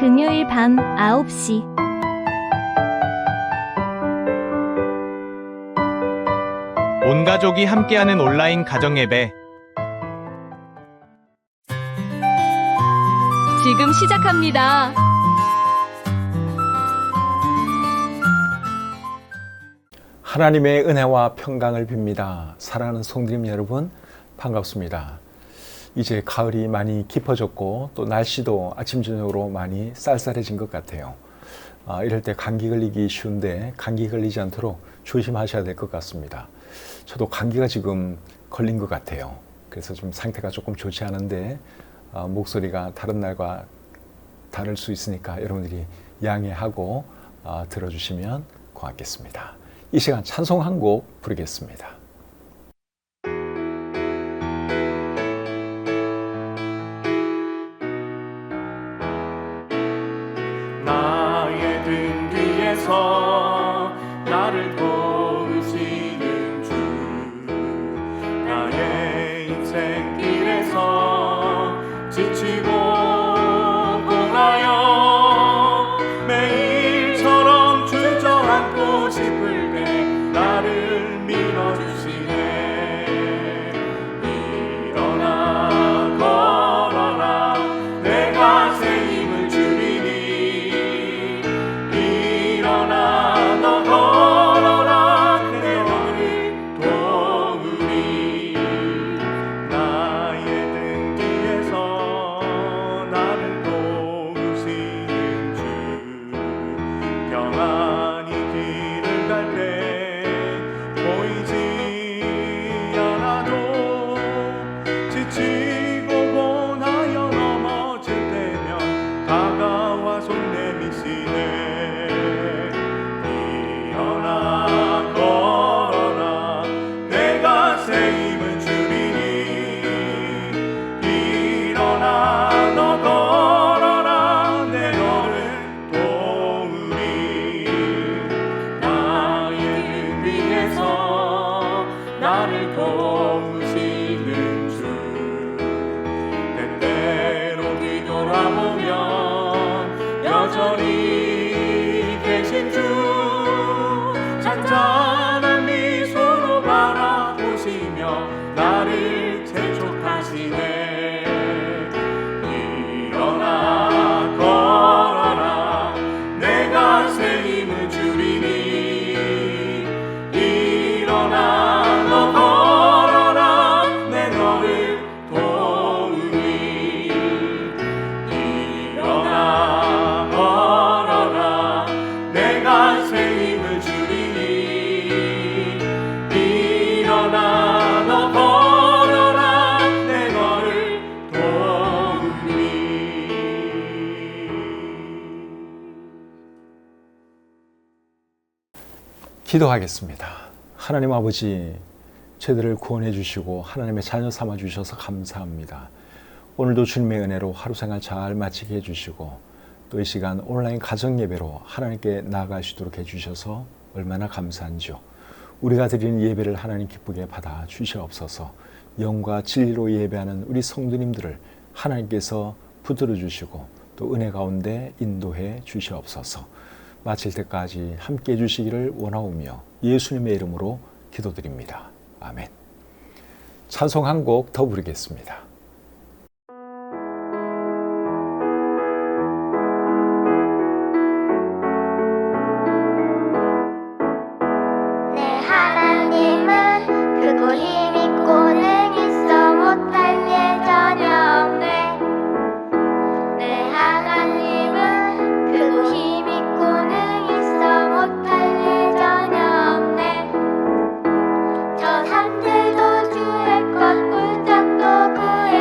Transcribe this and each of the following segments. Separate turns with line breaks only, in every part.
금요일 밤 9시
온 가족이 함께하는 온라인 가정 예배.
지금 시작합니다.
하나님의 은혜와 평강을 빕니다. 사랑하는 성도님 여러분, 반갑습니다. 이제 가을이 많이 깊어졌고 또 날씨도 아침 저녁으로 많이 쌀쌀해진 것 같아요. 이럴 때 감기 걸리기 쉬운데 감기 걸리지 않도록 조심하셔야 될 것 같습니다. 저도 감기가 지금 걸린 것 같아요. 그래서 좀 상태가 조금 좋지 않은데 목소리가 다른 날과 다를 수 있으니까 여러분들이 양해하고 들어주시면 고맙겠습니다. 이 시간 찬송 한 곡 부르겠습니다.
나의 등 뒤에서 나를 도우시는 주, 나의 인생길에서 지치고 공하여 매일처럼 주저앉고 싶을 때 나를 밀어주시네. 일어나 걸어라, 내가 새 힘을 주리니. 일어나 너 걸어라, 내 너를 도우리. 나의 등 뒤에서 나를 도우시는 주, 평안히 길을 갈 때 보이지 않아도 지치고 고나여 넘어질 때면 다가와 손 내미시네. 일어나 걸어라, 내가 새 힘을 주리니. 일어나 너 걸어라, 내 너를 도우리. 나의 등 위에서 나를 도우시는 주, 때때로 뒤돌아보면 여전히 계신 주, 잔잔한 미소로 바라보시며 나를 재촉하시네. 일어나 걸어라, 내가 새 힘을 주리니. 일어나 너 걸어라, 내 너를 도우리. 일어나 걸어라, 내가 새 힘을 주리니. 일어나 너 걸어라, 내 너를 도우리.
기도하겠습니다. 하나님 아버지, 저희들을 구원해 주시고 하나님의 자녀 삼아 주셔서 감사합니다. 오늘도 주님의 은혜로 하루 생활 잘 마치게 해주시고 또 이 시간 온라인 가정 예배로 하나님께 나아갈 수 있도록 해주셔서 얼마나 감사한지요. 우리가 드리는 예배를 하나님 기쁘게 받아 주시옵소서. 영과 진리로 예배하는 우리 성도님들을 하나님께서 붙들어 주시고 또 은혜 가운데 인도해 주시옵소서. 마칠 때까지 함께 해주시기를 원하오며 예수님의 이름으로 기도드립니다. 아멘. 찬송 한 곡 더 부르겠습니다.
내 하나님은 크고 힘있고는 있어 못할 일 전혀 없네. 내 하나님은 크고 힘있고는 있어 못할 일 전혀 없네. 저 산들도 주의 것, 굴짝도 그의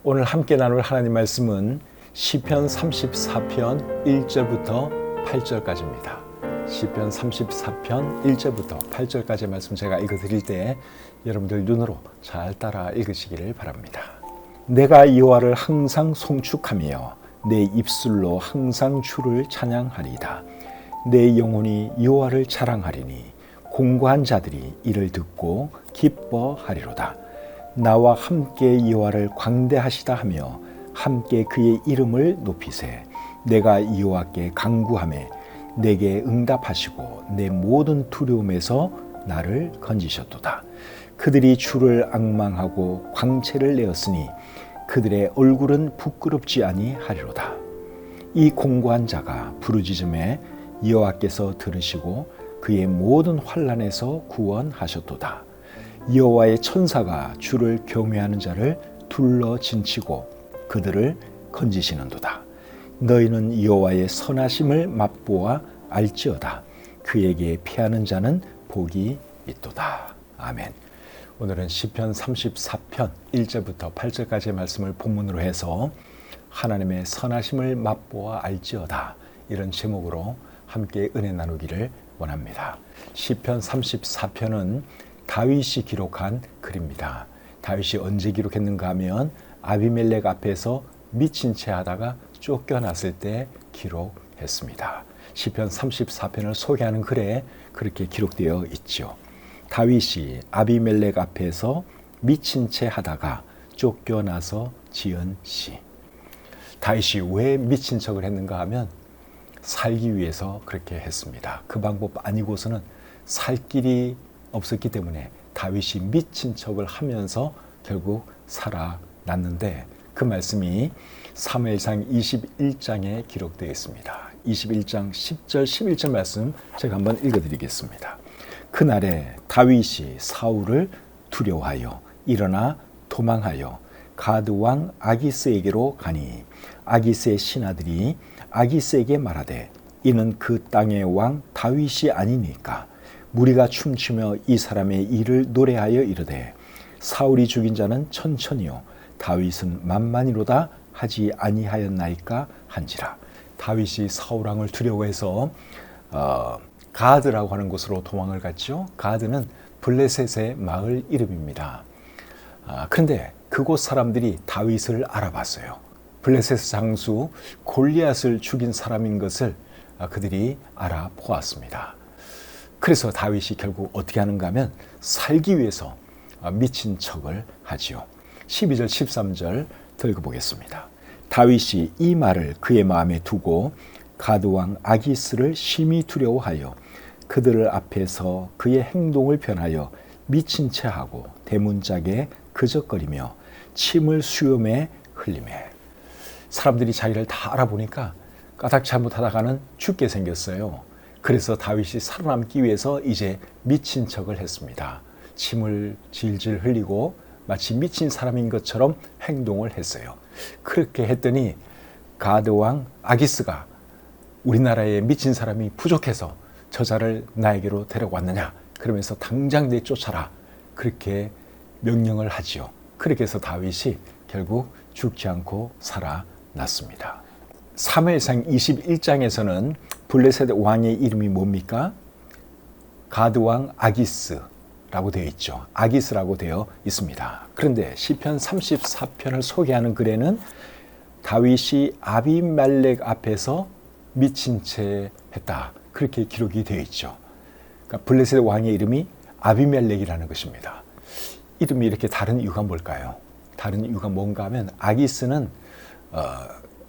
오늘 함께 나눌 하나님 말씀은 시편 34편 1절부터 8절까지입니다. 시편 34편 1절부터 8절까지의 말씀 제가 읽어드릴 때 여러분들 눈으로 잘 따라 읽으시기를 바랍니다. 내가 여호와를 항상 송축하며 내 입술로 항상 주를 찬양하리이다. 내 영혼이 여호와를 자랑하리니 공고한 자들이 이를 듣고 기뻐하리로다. 나와 함께 여호와를 광대하시다 하며 함께 그의 이름을 높이세. 내가 여호와께 간구하매 내게 응답하시고 내 모든 두려움에서 나를 건지셨도다. 그들이 주를 앙망하고 광채를 내었으니 그들의 얼굴은 부끄럽지 아니하리로다. 이 공고한 자가 부르짖음에 여호와께서 들으시고 그의 모든 환난에서 구원하셨도다. 여호와의 천사가 주를 경외하는 자를 둘러 진치고 그들을 건지시는도다. 너희는 여호와의 선하심을 맛보아 알지어다. 그에게 피하는 자는 복이 있도다. 아멘. 오늘은 시편 34편 1절부터 8절까지의 말씀을 본문으로 해서 하나님의 선하심을 맛보아 알지어다, 이런 제목으로 함께 은혜 나누기를 원합니다. 시편 34편은 다윗이 기록한 글입니다. 다윗이 언제 기록했는가 하면 아비멜렉 앞에서 미친 채 하다가 쫓겨났을 때 기록했습니다. 시편 34편을 소개하는 글에 그렇게 기록되어 있죠. 다윗이 아비멜렉 앞에서 미친 채 하다가 쫓겨나서 지은 시. 다윗이 왜 미친 척을 했는가 하면 살기 위해서 그렇게 했습니다. 그 방법 아니고서는 살 길이 없었기 때문에 다윗이 미친 척을 하면서 결국 살아났는데, 그 말씀이 사무엘상 21장에 기록되어 있습니다. 21장 10절 11절 말씀 제가 한번 읽어드리겠습니다. 그날에 다윗이 사울을 두려워하여 일어나 도망하여 가드 왕 아기스에게로 가니 아기스의 신하들이 아기스에게 말하되 이는 그 땅의 왕 다윗이 아니니까. 무리가 춤추며 이 사람의 일을 노래하여 이르되 사울이 죽인 자는 천천히요 다윗은 만만이로다 하지 아니하였나이까 한지라. 다윗이 사울 왕을 두려워해서 가드라고 하는 곳으로 도망을 갔죠. 가드는 블레셋의 마을 이름입니다. 그런데 그곳 사람들이 다윗을 알아봤어요. 블레셋 장수 골리앗을 죽인 사람인 것을 그들이 알아보았습니다. 그래서 다윗이 결국 어떻게 하는가 하면 살기 위해서 미친 척을 하지요. 12절 13절 더 읽어보겠습니다. 다윗이 이 말을 그의 마음에 두고 가드왕 아기스를 심히 두려워하여 그들을 앞에서 그의 행동을 변하여 미친 채 하고 대문짝에 그적거리며 침을 수염에 흘리매. 사람들이 자기를 다 알아보니까 까닭 잘못하다가는 죽게 생겼어요. 그래서 다윗이 살아남기 위해서 이제 미친 척을 했습니다. 침을 질질 흘리고 마치 미친 사람인 것처럼 행동을 했어요. 그렇게 했더니 가드왕 아기스가 우리나라에 미친 사람이 부족해서 저자를 나에게로 데려왔느냐, 그러면서 당장 내쫓아라, 그렇게 명령을 하지요. 그렇게 해서 다윗이 결국 죽지 않고 살아났습니다. 사무엘상 21장에서는 블레셋 왕의 이름이 뭡니까? 가드 왕 아기스라고 되어 있죠. 아기스라고 되어 있습니다. 그런데 시편 34편을 소개하는 글에는 다윗이 아비멜렉 앞에서 미친 채 했다, 그렇게 기록이 되어 있죠. 그러니까 블레셋 왕의 이름이 아비멜렉이라는 것입니다. 이름이 이렇게 다른 이유가 뭘까요? 다른 이유가 뭔가 하면 아기스는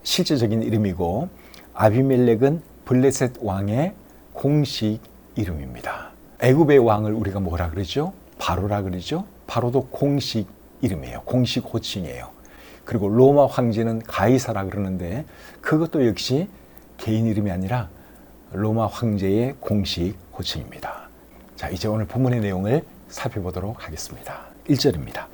실제적인 이름이고 아비멜렉은 블레셋 왕의 공식 이름입니다. 애굽의 왕을 우리가 뭐라 그러죠? 바로라 그러죠? 바로도 공식 이름이에요. 공식 호칭이에요. 그리고 로마 황제는 가이사라 그러는데 그것도 역시 개인 이름이 아니라 로마 황제의 공식 호칭입니다. 자, 이제 오늘 본문의 내용을 살펴보도록 하겠습니다. 1절입니다.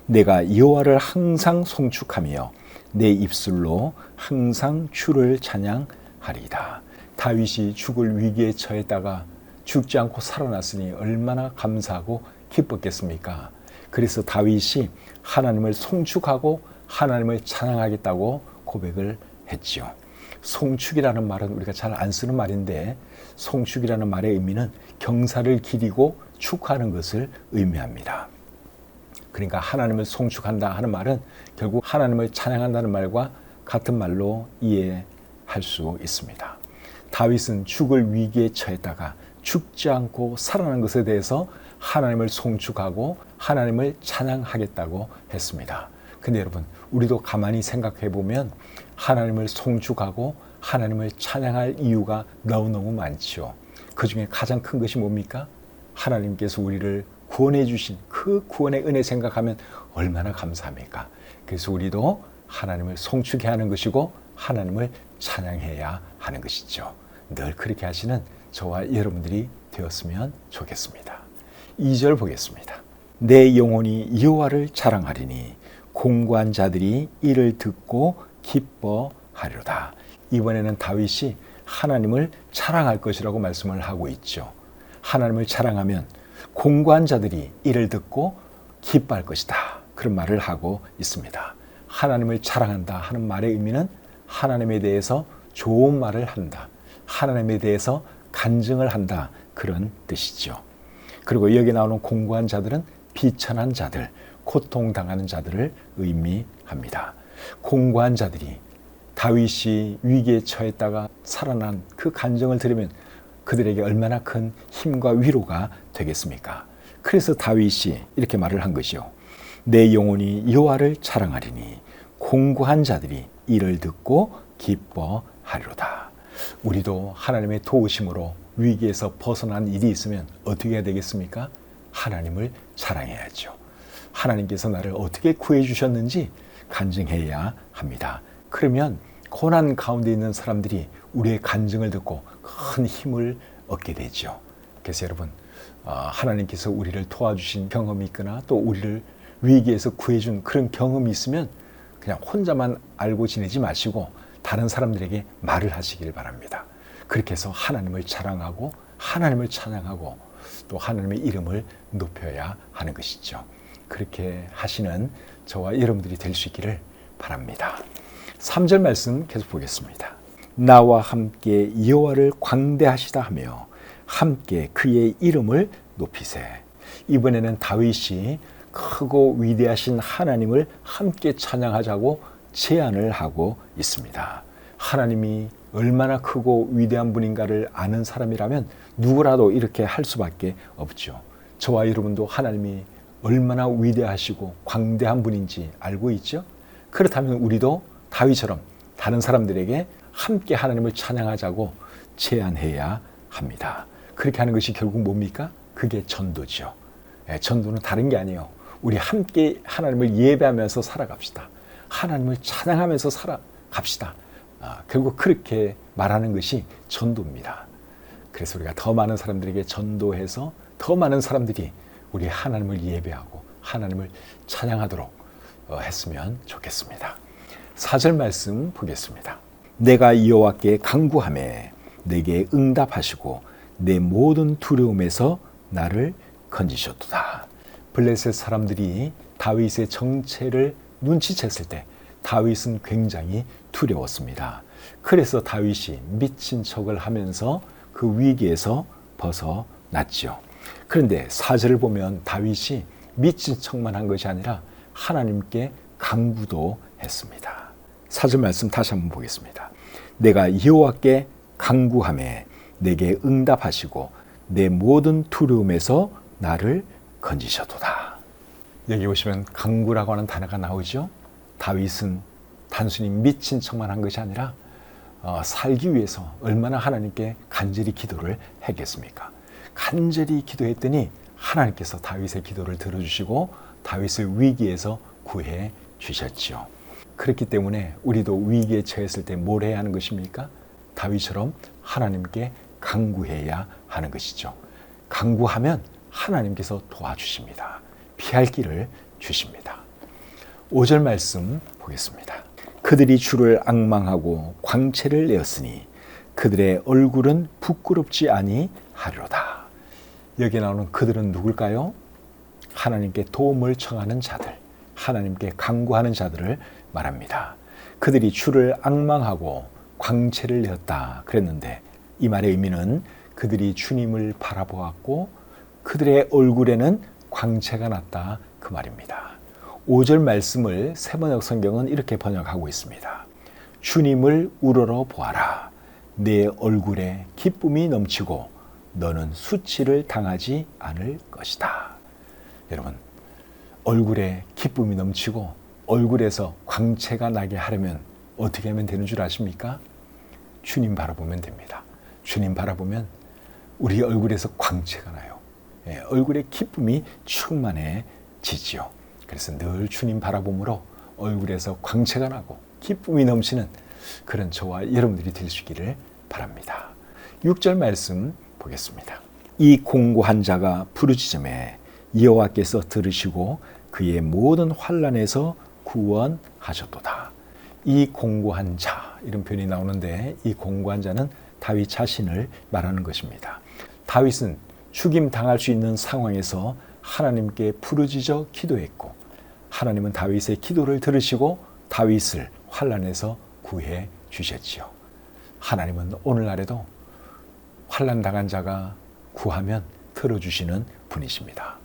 내가 여호와를 항상 송축하며 내 입술로 항상 주를 찬양하리이다. 다윗이 죽을 위기에 처했다가 죽지 않고 살아났으니 얼마나 감사하고 기뻤겠습니까? 그래서 다윗이 하나님을 송축하고 하나님을 찬양하겠다고 고백을 했지요. 송축이라는 말은 우리가 잘 안 쓰는 말인데 송축이라는 말의 의미는 경사를 기리고 축하하는 것을 의미합니다. 그러니까 하나님을 송축한다 하는 말은 결국 하나님을 찬양한다는 말과 같은 말로 이해할 수 있습니다. 다윗은 죽을 위기에 처했다가 죽지 않고 살아난 것에 대해서 하나님을 송축하고 하나님을 찬양하겠다고 했습니다. 근데 여러분, 우리도 가만히 생각해 보면 하나님을 송축하고 하나님을 찬양할 이유가 너무너무 많지요. 그 중에 가장 큰 것이 뭡니까? 하나님께서 우리를 구원해 주신 그 구원의 은혜 생각하면 얼마나 감사합니까? 그래서 우리도 하나님을 송축해야 하는 것이고 하나님을 찬양해야 하는 것이죠. 늘 그렇게 하시는 저와 여러분들이 되었으면 좋겠습니다. 2절 보겠습니다. 내 영혼이 여호와를 자랑하리니 공고한 자들이 이를 듣고 기뻐하리로다. 이번에는 다윗이 하나님을 자랑할 것이라고 말씀을 하고 있죠. 하나님을 자랑하면 공고한 자들이 이를 듣고 기뻐할 것이다. 그런 말을 하고 있습니다. 하나님을 자랑한다 하는 말의 의미는 하나님에 대해서 좋은 말을 한다. 하나님에 대해서 간증을 한다. 그런 뜻이죠. 그리고 여기 나오는 공고한 자들은 비천한 자들, 고통당하는 자들을 의미합니다. 공고한 자들이 다윗이 위기에 처했다가 살아난 그 간증을 들으면 그들에게 얼마나 큰 힘과 위로가 되겠습니까? 그래서 다윗이 이렇게 말을 한 것이요. 내 영혼이 여호와를 자랑하리니 공고한 자들이 이를 듣고 기뻐하리로다. 우리도 하나님의 도우심으로 위기에서 벗어난 일이 있으면 어떻게 해야 되겠습니까? 하나님을 자랑해야죠. 하나님께서 나를 어떻게 구해 주셨는지 간증해야 합니다. 그러면 고난 가운데 있는 사람들이 우리의 간증을 듣고 큰 힘을 얻게 되죠. 그래서 여러분, 하나님께서 우리를 도와주신 경험이 있거나 또 우리를 위기에서 구해준 그런 경험이 있으면 그냥 혼자만 알고 지내지 마시고 다른 사람들에게 말을 하시길 바랍니다. 그렇게 해서 하나님을 자랑하고 하나님을 찬양하고 또 하나님의 이름을 높여야 하는 것이죠. 그렇게 하시는 저와 여러분들이 될 수 있기를 바랍니다. 3절 말씀 계속 보겠습니다. 나와 함께 여호와를 광대하시다 하며 함께 그의 이름을 높이세. 이번에는 다윗이 크고 위대하신 하나님을 함께 찬양하자고 제안을 하고 있습니다. 하나님이 얼마나 크고 위대한 분인가를 아는 사람이라면 누구라도 이렇게 할 수밖에 없죠. 저와 여러분도 하나님이 얼마나 위대하시고 광대한 분인지 알고 있죠? 그렇다면 우리도 다윗처럼 다른 사람들에게 함께 하나님을 찬양하자고 제안해야 합니다. 그렇게 하는 것이 결국 뭡니까? 그게 전도죠. 전도는 다른 게 아니에요. 우리 함께 하나님을 예배하면서 살아갑시다. 하나님을 찬양하면서 살아갑시다. 결국 그렇게 말하는 것이 전도입니다. 그래서 우리가 더 많은 사람들에게 전도해서 더 많은 사람들이 우리 하나님을 예배하고 하나님을 찬양하도록 했으면 좋겠습니다. 4절 말씀 보겠습니다. 내가 여호와께 간구하매 내게 응답하시고 내 모든 두려움에서 나를 건지셨도다. 블레셋 사람들이 다윗의 정체를 눈치챘을 때 다윗은 굉장히 두려웠습니다. 그래서 다윗이 미친 척을 하면서 그 위기에서 벗어났죠. 그런데 4절을 보면 다윗이 미친 척만 한 것이 아니라 하나님께 간구도 했습니다. 4절 말씀 다시 한번 보겠습니다. 내가 여호와께 간구하매 내게 응답하시고 내 모든 두려움에서 나를 건지셨도다. 여기 보시면 간구라고 하는 단어가 나오죠. 다윗은 단순히 미친 척만 한 것이 아니라 살기 위해서 얼마나 하나님께 간절히 기도를 했겠습니까? 간절히 기도했더니 하나님께서 다윗의 기도를 들어주시고 다윗을 위기에서 구해 주셨지요. 그렇기 때문에 우리도 위기에 처했을 때 뭘 해야 하는 것입니까? 다윗처럼 하나님께 간구해야 하는 것이죠. 간구하면 하나님께서 도와주십니다. 피할 길을 주십니다. 5절 말씀 보겠습니다. 그들이 주를 앙망하고 광채를 내었으니 그들의 얼굴은 부끄럽지 아니하리로다. 여기 나오는 그들은 누굴까요? 하나님께 도움을 청하는 자들, 하나님께 간구하는 자들을 말합니다. 그들이 주를 앙망하고 광채를 내었다 그랬는데 이 말의 의미는 그들이 주님을 바라보았고 그들의 얼굴에는 광채가 났다 그 말입니다. 5절 말씀을 세번역 성경은 이렇게 번역하고 있습니다. 주님을 우러러 보아라. 내 얼굴에 기쁨이 넘치고 너는 수치를 당하지 않을 것이다. 여러분, 얼굴에 기쁨이 넘치고 얼굴에서 광채가 나게 하려면 어떻게 하면 되는 줄 아십니까? 주님 바라보면 됩니다. 주님 바라보면 우리 얼굴에서 광채가 나요. 얼굴에 기쁨이 충만해지지요. 그래서 늘 주님 바라봄으로 얼굴에서 광채가 나고 기쁨이 넘치는 그런 저와 여러분들이 될 수 있기를 바랍니다. 6절 말씀 보겠습니다. 이 공고한 자가 부르짖음에 여호와께서 들으시고 그의 모든 환난에서 구원하셨도다. 이 공고한 자 이런 표현이 나오는데 이 공고한 자는 다윗 자신을 말하는 것입니다. 다윗은 죽임 당할 수 있는 상황에서 하나님께 부르짖어 기도했고 하나님은 다윗의 기도를 들으시고 다윗을 환난에서 구해 주셨지요. 하나님은 오늘날에도 환난 당한 자가 구하면 들어주시는 분이십니다.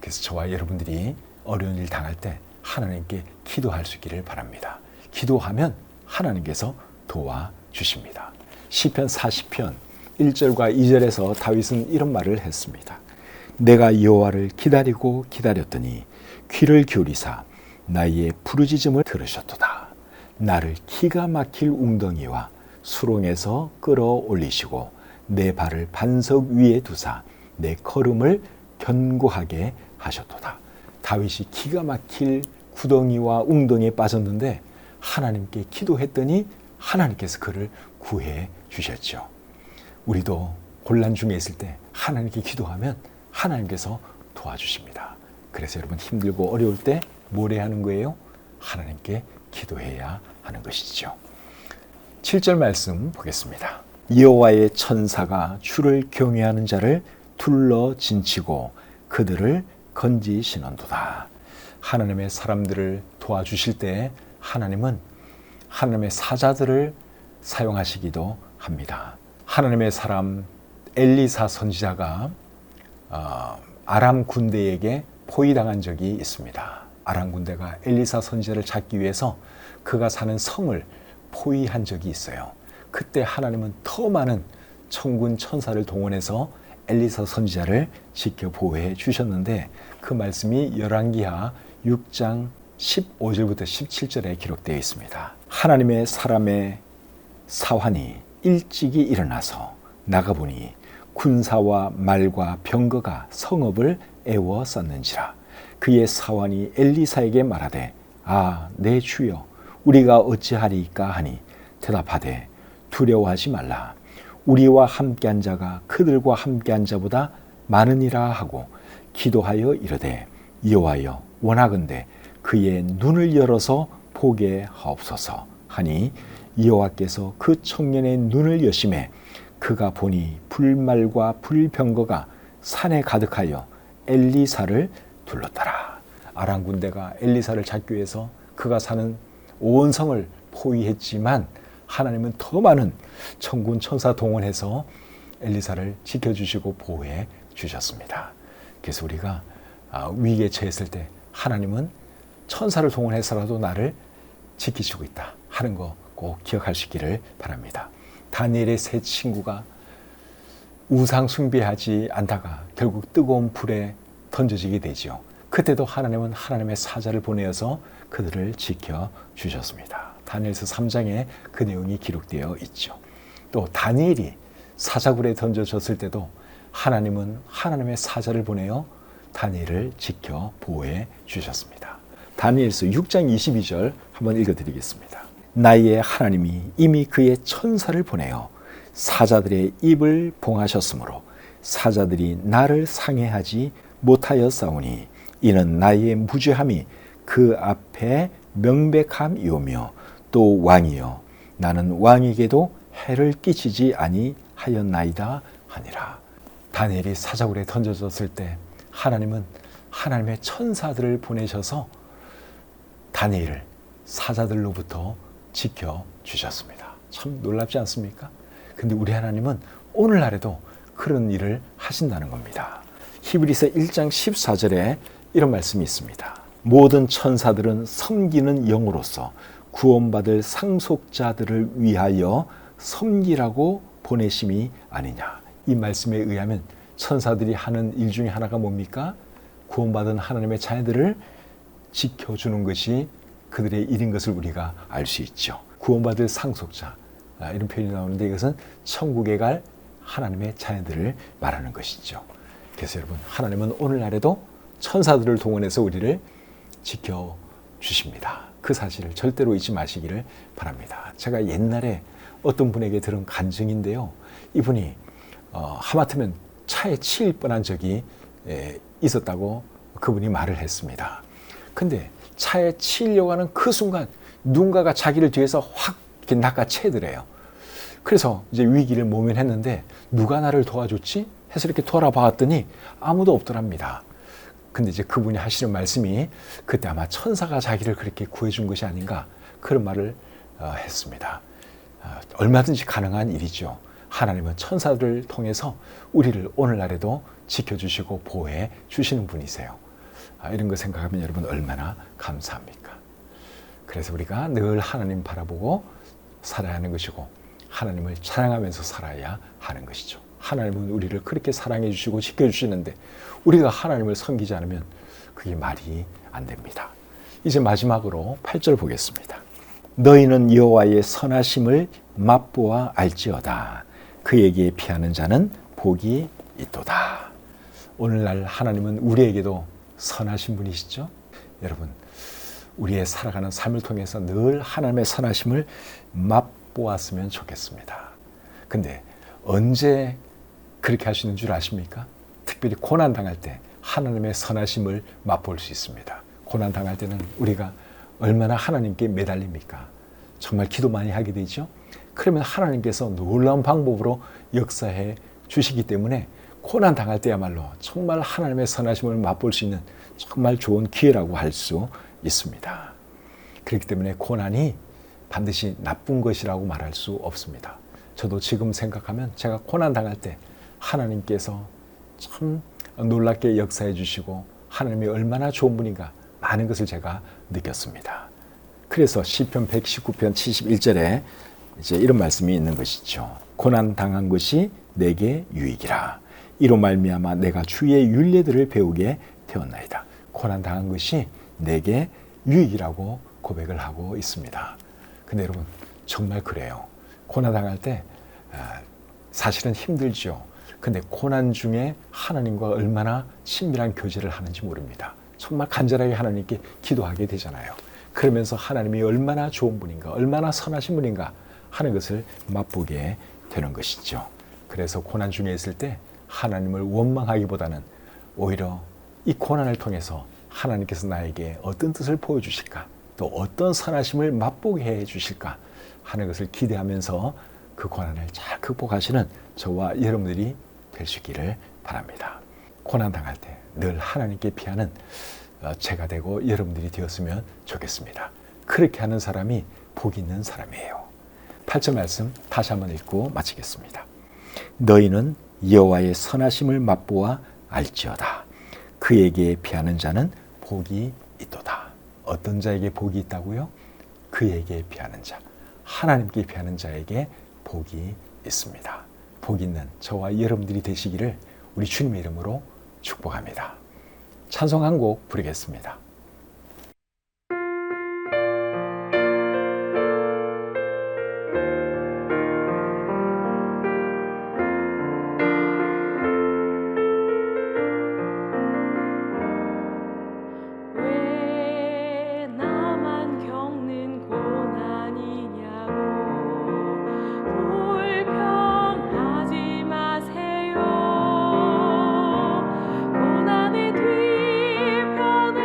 그래서 저와 여러분들이 어려운 일 당할 때 하나님께 기도할 수 있기를 바랍니다. 기도하면 하나님께서 도와주십니다. 시편 40편 1절과 2절에서 다윗은 이런 말을 했습니다. 내가 여호와를 기다리고 기다렸더니 귀를 기울이사 나의 부르짖음을 들으셨도다. 나를 기가 막힐 웅덩이와 수렁에서 끌어올리시고 내 발을 반석 위에 두사 내 걸음을 견고하게 하셨도다. 다윗이 기가 막힐 구덩이와 웅덩이에 빠졌는데 하나님께 기도했더니 하나님께서 그를 구해 주셨죠. 우리도 곤란 중에 있을 때 하나님께 기도하면 하나님께서 도와주십니다. 그래서 여러분 힘들고 어려울 때 뭘 해야 하는 거예요? 하나님께 기도해야 하는 것이죠. 7절 말씀 보겠습니다. 여호와의 천사가 주를 경외하는 자를 둘러 진치고 그들을 건지시는도다. 하나님의 사람들을 도와주실 때 하나님은 하나님의 사자들을 사용하시기도 합니다. 하나님의 사람 엘리사 선지자가 아람 군대에게 포위당한 적이 있습니다. 아람 군대가 엘리사 선지자를 잡기 위해서 그가 사는 성을 포위한 적이 있어요. 그때 하나님은 더 많은 천군 천사를 동원해서 엘리사 선지자를 지켜 보호해 주셨는데 그 말씀이 열왕기하 6장 15절부터 17절에 기록되어 있습니다. 하나님의 사람의 사환이 일찍이 일어나서 나가보니 군사와 말과 병거가 성읍을 애워쌌는지라. 그의 사환이 엘리사에게 말하되 내 주여 우리가 어찌하리이까 하니 대답하되 두려워하지 말라. 우리와 함께한 자가 그들과 함께한 자보다 많으니라 하고 기도하여 이르되 여호와여 원하건대 그의 눈을 열어서 보게 하옵소서 하니 여호와께서 그 청년의 눈을 여심해 그가 보니 불말과 불병거가 산에 가득하여 엘리사를 둘렀더라. 아람 군대가 엘리사를 잡기 위해서 그가 사는 온 성을 포위했지만 하나님은 더 많은 천군 천사 동원해서 엘리사를 지켜주시고 보호해 주셨습니다. 그래서 우리가 위기에 처했을 때 하나님은 천사를 동원해서라도 나를 지키시고 있다 하는 거 꼭 기억할 수 있기를 바랍니다. 다니엘의 세 친구가 우상 숭배하지 않다가 결국 뜨거운 불에 던져지게 되지요. 그때도 하나님은 하나님의 사자를 보내어서 그들을 지켜주셨습니다. 다니엘서 3장에 그 내용이 기록되어 있죠. 또 다니엘이 사자굴에 던져졌을 때도 하나님은 하나님의 사자를 보내어 다니엘을 지켜 보호해 주셨습니다. 다니엘서 6장 22절 한번 읽어드리겠습니다. 나의 하나님이 이미 그의 천사를 보내어 사자들의 입을 봉하셨으므로 사자들이 나를 상해하지 못하였사오니 이는 나의 무죄함이 그 앞에 명백함이오며 또 왕이여 나는 왕에게도 해를 끼치지 아니하였나이다 하니라. 다니엘이 사자굴에 던져졌을 때 하나님은 하나님의 천사들을 보내셔서 다니엘을 사자들로부터 지켜주셨습니다. 참 놀랍지 않습니까? 근데 우리 하나님은 오늘날에도 그런 일을 하신다는 겁니다. 히브리서 1장 14절에 이런 말씀이 있습니다. 모든 천사들은 섬기는 영으로서 구원받을 상속자들을 위하여 섬기라고 보내심이 아니냐. 이 말씀에 의하면 천사들이 하는 일 중에 하나가 뭡니까? 구원받은 하나님의 자녀들을 지켜주는 것이 그들의 일인 것을 우리가 알 수 있죠. 구원받을 상속자, 이런 표현이 나오는데 이것은 천국에 갈 하나님의 자녀들을 말하는 것이죠. 그래서 여러분, 하나님은 오늘날에도 천사들을 동원해서 우리를 지켜주십니다. 그 사실을 절대로 잊지 마시기를 바랍니다. 제가 옛날에 어떤 분에게 들은 간증인데요. 이분이 하마터면 차에 치일 뻔한 적이 있었다고 그분이 말을 했습니다. 근데 차에 치이려고 하는 그 순간 누군가가 자기를 뒤에서 확 이렇게 낚아채더래요. 그래서 이제 위기를 모면했는데 누가 나를 도와줬지? 해서 이렇게 돌아봤더니 아무도 없더랍니다. 근데 이제 그분이 하시는 말씀이 그때 아마 천사가 자기를 그렇게 구해준 것이 아닌가 그런 말을 했습니다. 얼마든지 가능한 일이죠. 하나님은 천사들을 통해서 우리를 오늘날에도 지켜주시고 보호해 주시는 분이세요. 이런 거 생각하면 여러분 얼마나 감사합니까? 그래서 우리가 늘 하나님 바라보고 살아야 하는 것이고 하나님을 찬양하면서 살아야 하는 것이죠. 하나님은 우리를 그렇게 사랑해 주시고 지켜주시는데 우리가 하나님을 섬기지 않으면 그게 말이 안 됩니다. 이제 마지막으로 8절 보겠습니다. 너희는 여호와의 선하심을 맛보아 알지어다. 그에게 피하는 자는 복이 있도다. 오늘날 하나님은 우리에게도 선하신 분이시죠? 여러분, 우리의 살아가는 삶을 통해서 늘 하나님의 선하심을 맛보았으면 좋겠습니다. 근데 언제 그렇게 할 수 있는 줄 아십니까? 특별히 고난 당할 때 하나님의 선하심을 맛볼 수 있습니다. 고난 당할 때는 우리가 얼마나 하나님께 매달립니까? 정말 기도 많이 하게 되죠? 그러면 하나님께서 놀라운 방법으로 역사해 주시기 때문에 고난 당할 때야말로 정말 하나님의 선하심을 맛볼 수 있는 정말 좋은 기회라고 할 수 있습니다. 그렇기 때문에 고난이 반드시 나쁜 것이라고 말할 수 없습니다. 저도 지금 생각하면 제가 고난 당할 때 하나님께서 참 놀랍게 역사해 주시고 하나님이 얼마나 좋은 분인가 많은 것을 제가 느꼈습니다. 그래서 시편 119편 71절에 이제 이런 말씀이 있는 것이죠. 고난 당한 것이 내게 유익이라. 이로 말미암아 내가 주의 율례들을 배우게 되었나이다. 고난 당한 것이 내게 유익이라고 고백을 하고 있습니다. 근데 여러분 정말 그래요. 고난 당할 때 사실은 힘들죠. 근데 고난 중에 하나님과 얼마나 친밀한 교제를 하는지 모릅니다. 정말 간절하게 하나님께 기도하게 되잖아요. 그러면서 하나님이 얼마나 좋은 분인가, 얼마나 선하신 분인가 하는 것을 맛보게 되는 것이죠. 그래서 고난 중에 있을 때 하나님을 원망하기보다는 오히려 이 고난을 통해서 하나님께서 나에게 어떤 뜻을 보여주실까, 또 어떤 선하심을 맛보게 해 주실까 하는 것을 기대하면서 그 고난을 잘 극복하시는 저와 여러분들이 될 수 있기를 바랍니다. 고난 당할 때 늘 하나님께 피하는 제가 되고 여러분들이 되었으면 좋겠습니다. 그렇게 하는 사람이 복 있는 사람이에요. 8절 말씀 다시 한번 읽고 마치겠습니다. 너희는 여호와의 선하심을 맛보아 알지어다. 그에게 피하는 자는 복이 있도다. 어떤 자에게 복이 있다고요? 그에게 피하는 자, 하나님께 피하는 자에게 복이 있습니다. 복 있는 저와 여러분들이 되시기를 우리 주님의 이름으로 축복합니다. 찬송 한 곡 부르겠습니다.
왜 나만 겪는 고난이냐고 불평하지 마세요. 고난의 뒤편에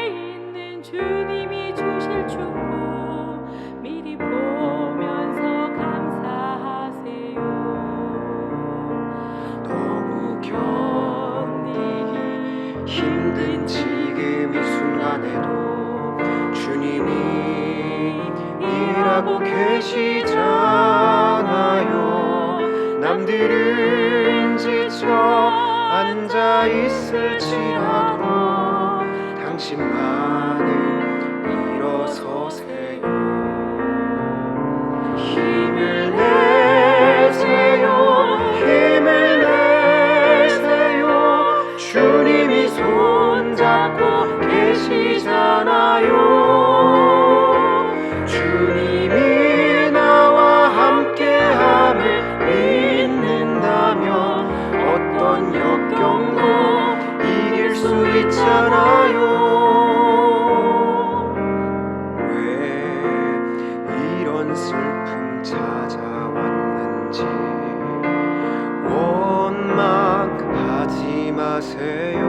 있는 주님이 주실 축복 미리 보면서 감사하세요.
너무 견디기 힘든 지금 이 순간에도 주님 일하고 계시잖아요. 남들은 지쳐 앉아 있을지라도 당신만은 일어서세요. 힘을 내세요. 힘을 내세요. 주님이 손잡고 계시잖아요. 주님이 나와 함께함을 믿는다면 어떤 역경도 이길 수 있잖아요. 왜 이런 슬픔 찾아왔는지 원망하지 마세요.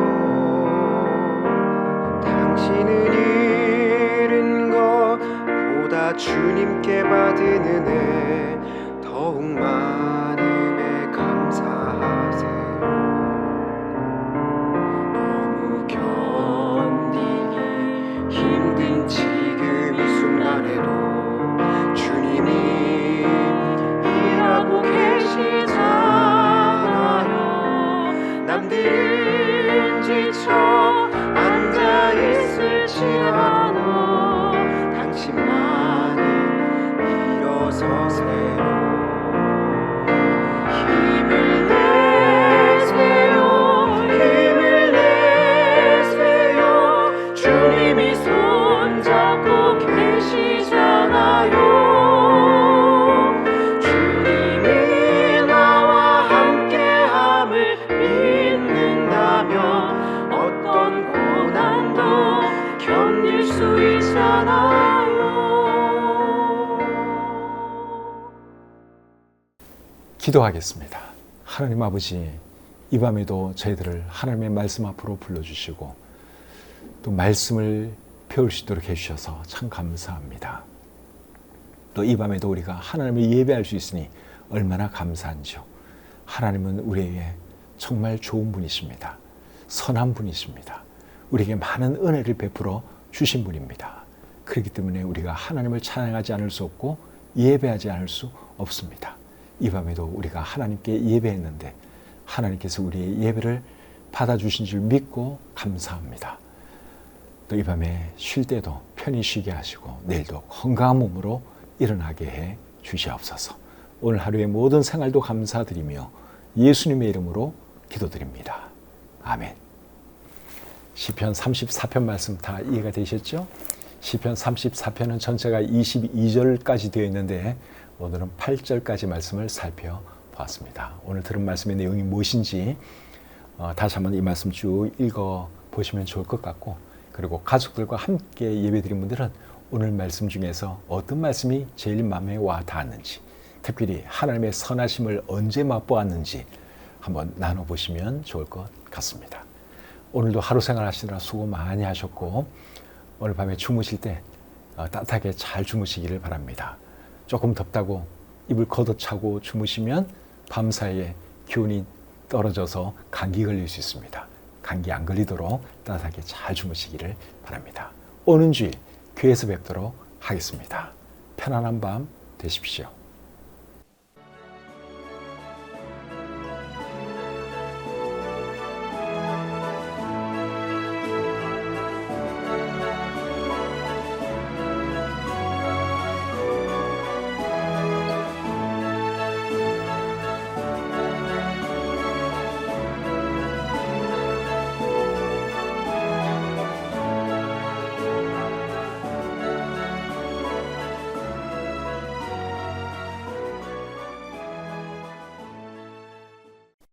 당신은 잃은 것보다 주님께 받은 은혜 더욱 많음에 감사하세요. 너무 견디기 힘든 지금 이 순간에도 주님이 일하고 계시잖아요. 남들은 지쳐 앉아 있을지라도 당신만은 일어서세요. 힘을 내세요. 힘을 내세요. 주님이 손잡고 계시잖아요. 주님이 나와 함께함을 믿는다면 어떤 고난도 견딜 수 있잖아요.
기도하겠습니다. 하나님 아버지, 이 밤에도 저희들을 하나님의 말씀 앞으로 불러주시고 또 말씀을 배울 수 있도록 해주셔서 참 감사합니다. 또 이 밤에도 우리가 하나님을 예배할 수 있으니 얼마나 감사한지요. 하나님은 우리에게 정말 좋은 분이십니다. 선한 분이십니다. 우리에게 많은 은혜를 베풀어 주신 분입니다. 그렇기 때문에 우리가 하나님을 찬양하지 않을 수 없고 예배하지 않을 수 없습니다. 이 밤에도 우리가 하나님께 예배했는데 하나님께서 우리의 예배를 받아주신 줄 믿고 감사합니다. 또 이 밤에 쉴 때도 편히 쉬게 하시고 내일도 건강한 몸으로 일어나게 해 주시옵소서. 오늘 하루의 모든 생활도 감사드리며 예수님의 이름으로 기도드립니다. 아멘. 시편 34편 말씀 다 이해가 되셨죠? 시편 34편은 전체가 22절까지 되어 있는데 오늘은 8절까지 말씀을 살펴보았습니다. 오늘 들은 말씀의 내용이 무엇인지 다시 한번 이 말씀 쭉 읽어보시면 좋을 것 같고, 그리고 가족들과 함께 예배드린 분들은 오늘 말씀 중에서 어떤 말씀이 제일 마음에 와 닿았는지, 특별히 하나님의 선하심을 언제 맛보았는지 한번 나눠보시면 좋을 것 같습니다. 오늘도 하루 생활 하시느라 수고 많이 하셨고 오늘 밤에 주무실 때 따뜻하게 잘 주무시기를 바랍니다. 조금 덥다고 이불 걷어차고 주무시면 밤사이에 기온이 떨어져서 감기 걸릴 수 있습니다. 감기 안 걸리도록 따뜻하게 잘 주무시기를 바랍니다. 오는 주일 교회에서 뵙도록 하겠습니다. 편안한 밤 되십시오.